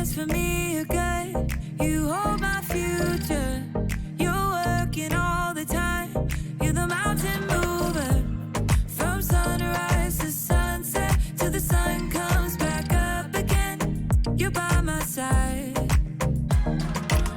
plans for me are good. You hold my future. You're working all the time. You're the mountain mover. From sunrise to sunset, till the sun comes back up again. You're by my side.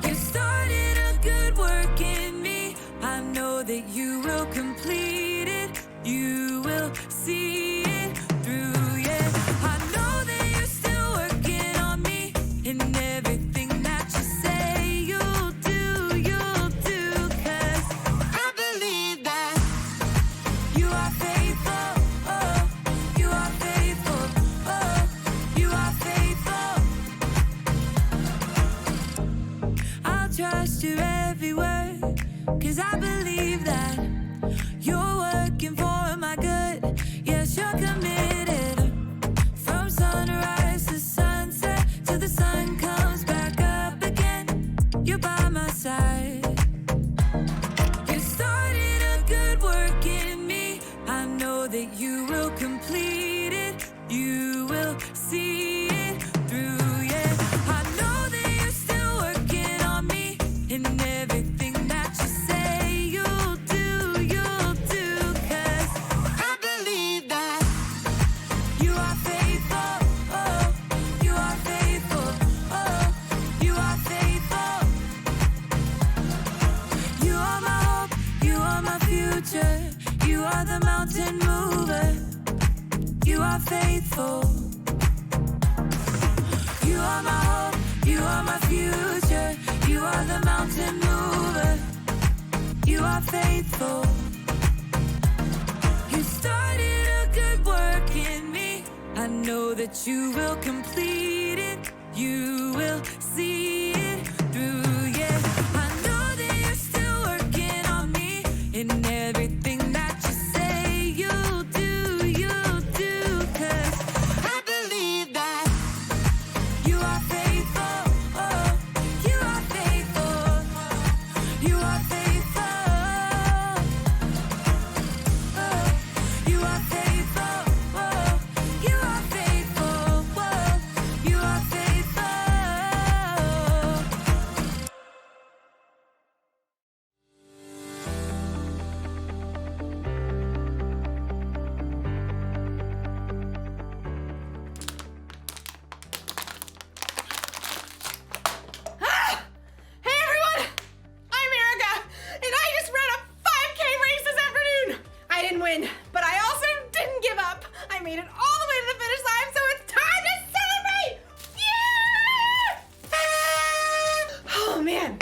You started a good work in me. I know that you will complete it. You will see it through, yeah. I know that you're still working on me. And everything that you say you'll do. 'Cause I believe that you are faithful, oh, you are faithful, oh, you are faithful. I'll trust your every word, 'cause I believe that you're working for my good. Yes, you're committed. From sunrise to sunset, till the sun comes back up again. You're by my side. You started a good work in me. I know that you will complete it. You will see it through, yeah. I know that you're still working on me. And everything that you say you'll do. 'Cause I believe that you are faithful, oh, you are faithful, oh, you are faithful. You are my hope, you are my future. You are the mountain mover. You are faithful. You are my hope, you are my future. You are the mountain mover. You are faithful. You started a good work in me. I know that you will complete it. You will see it through, yeah. I know that you're still working on me. And everything that you say you'll do. 'Cause I believe that you are faithful, oh, you are faithful, you are faithful, oh, you are faithful, oh, you are faithful, oh, you are faithful. Hey everyone! I'm Erica, and I just ran a 5K race this afternoon! I didn't win, but I also didn't give up. I made it all the way to the finish line, so it's time to celebrate! Yeah! Oh man,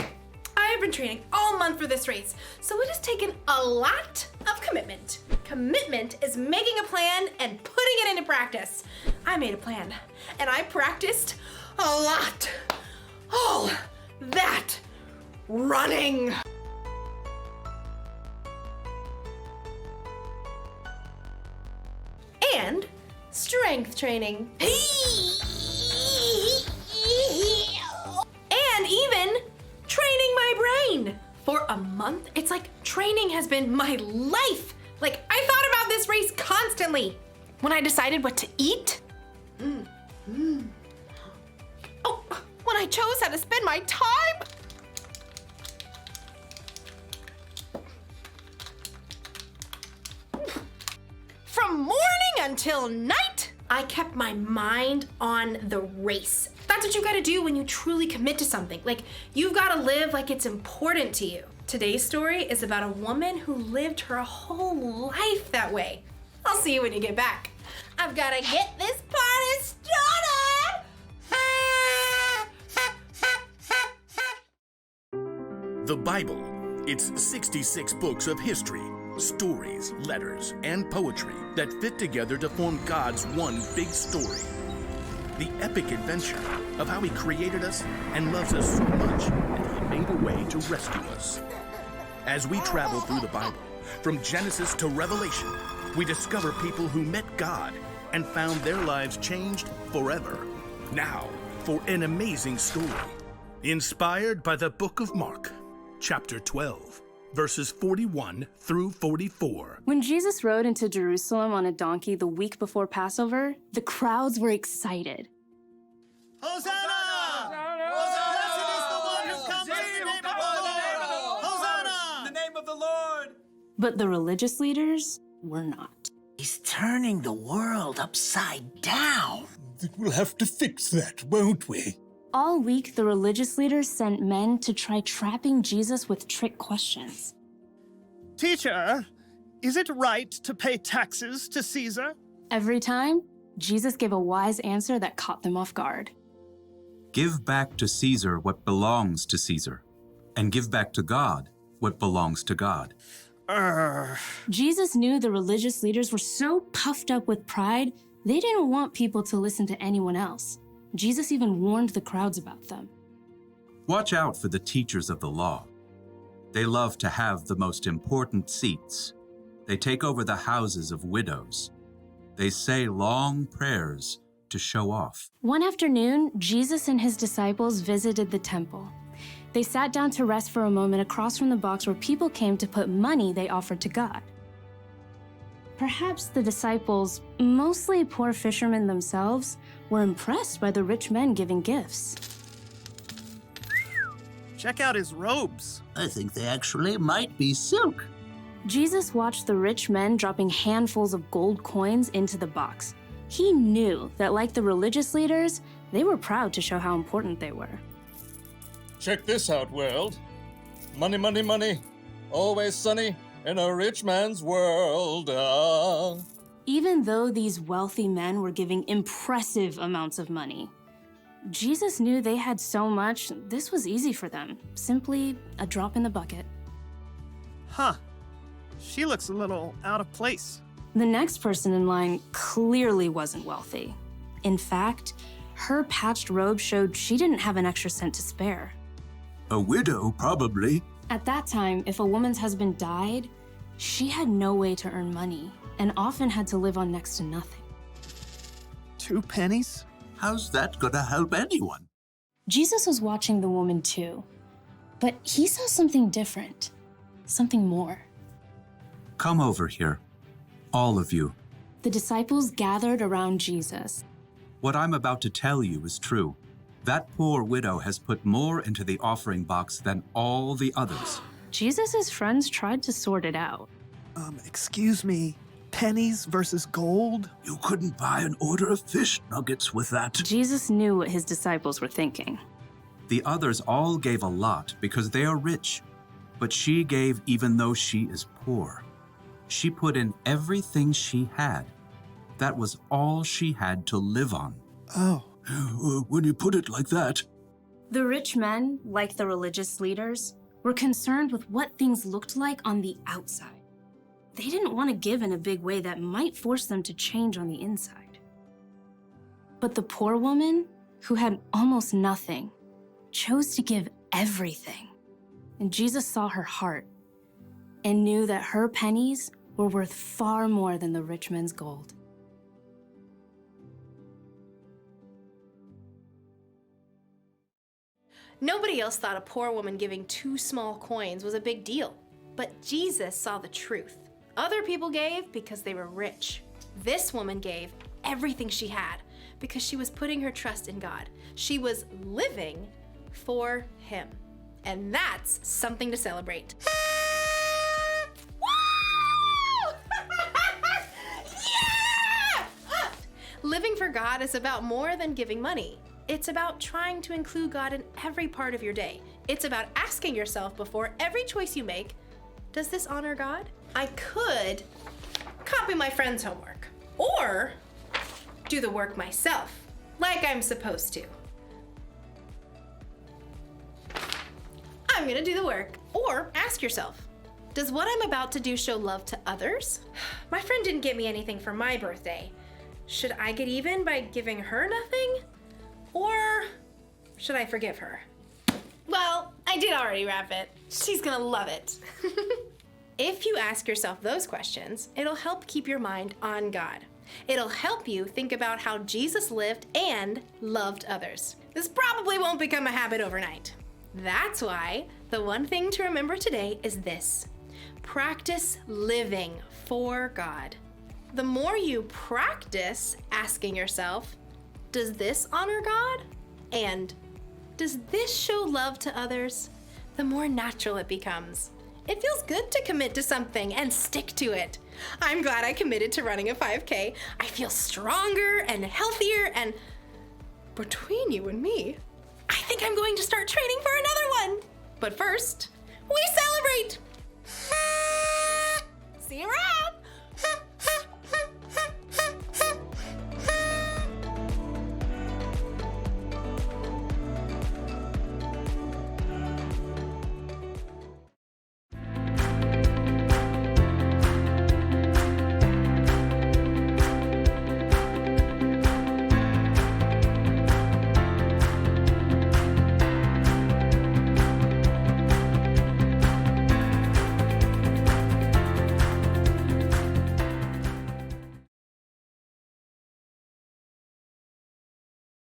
I have been training all month for this race, so it has taken a lot of commitment. Commitment is making a plan and putting it into practice. I made a plan, and I practiced a lot. All that running. And strength training. And even training my brain. For a month, it's like training has been my life. Like, I thought about this race constantly. When I decided what to eat. Oh, when I chose how to spend my time. From morning until night, I kept my mind on the race. That's what you gotta do when you truly commit to something. Like, you've gotta live like it's important to you. Today's story is about a woman who lived her whole life that way. I'll see you when you get back. I've gotta get this party started! The Bible. It's 66 books of history, stories, letters, and poetry that fit together to form God's one big story. The epic adventure of how He created us and loves us so much that He made a way to rescue us. As we travel through the Bible, from Genesis to Revelation, we discover people who met God and found their lives changed forever. Now, for an amazing story, inspired by the book of Mark, chapter 12, verses 41 through 44. When Jesus rode into Jerusalem on a donkey the week before Passover, the crowds were excited. Hosanna! But the religious leaders were not. He's turning the world upside down. We'll have to fix that, won't we? All week, the religious leaders sent men to try trapping Jesus with trick questions. Teacher, is it right to pay taxes to Caesar? Every time, Jesus gave a wise answer that caught them off guard. Give back to Caesar what belongs to Caesar, and give back to God what belongs to God. Jesus knew the religious leaders were so puffed up with pride, they didn't want people to listen to anyone else. Jesus even warned the crowds about them. Watch out for the teachers of the law. They love to have the most important seats. They take over the houses of widows. They say long prayers to show off. One afternoon, Jesus and his disciples visited the temple. They sat down to rest for a moment across from the box where people came to put money they offered to God. Perhaps the disciples, mostly poor fishermen themselves, were impressed by the rich men giving gifts. Check out his robes. I think they actually might be silk. Jesus watched the rich men dropping handfuls of gold coins into the box. He knew that, like the religious leaders, they were proud to show how important they were. Check this out, world. Money, money, money. Always sunny in a rich man's world. Even though these wealthy men were giving impressive amounts of money, Jesus knew they had so much, this was easy for them. Simply a drop in the bucket. Huh. She looks a little out of place. The next person in line clearly wasn't wealthy. In fact, her patched robe showed she didn't have an extra cent to spare. A widow, probably. At that time, if a woman's husband died, she had no way to earn money and often had to live on next to nothing. 2 pennies? How's that gonna help anyone? Jesus was watching the woman too, but he saw something different, something more. Come over here, all of you. The disciples gathered around Jesus. What I'm about to tell you is true. That poor widow has put more into the offering box than all the others. Jesus' friends tried to sort it out. Excuse me, pennies versus gold? You couldn't buy an order of fish nuggets with that. Jesus knew what his disciples were thinking. The others all gave a lot because they are rich, but she gave even though she is poor. She put in everything she had. That was all she had to live on. Oh. When you put it like that. The rich men, like the religious leaders, were concerned with what things looked like on the outside. They didn't want to give in a big way that might force them to change on the inside. But the poor woman, who had almost nothing, chose to give everything. And Jesus saw her heart and knew that her pennies were worth far more than the rich man's gold. Nobody else thought a poor woman giving 2 small coins was a big deal. But Jesus saw the truth. Other people gave because they were rich. This woman gave everything she had because she was putting her trust in God. She was living for Him. And that's something to celebrate. Woo! Yeah! Living for God is about more than giving money. It's about trying to include God in every part of your day. It's about asking yourself before every choice you make, does this honor God? I could copy my friend's homework or do the work myself, like I'm supposed to. I'm gonna do the work. Or ask yourself, does what I'm about to do show love to others? My friend didn't get me anything for my birthday. Should I get even by giving her nothing? Or should I forgive her? Well, I did already wrap it. She's gonna love it. If you ask yourself those questions, it'll help keep your mind on God. It'll help you think about how Jesus lived and loved others. This probably won't become a habit overnight. That's why the one thing to remember today is this: practice living for God. The more you practice asking yourself, does this honor God? And does this show love to others? The more natural it becomes. It feels good to commit to something and stick to it. I'm glad I committed to running a 5K. I feel stronger and healthier, and between you and me, I think I'm going to start training for another one. But first, we celebrate! See you around!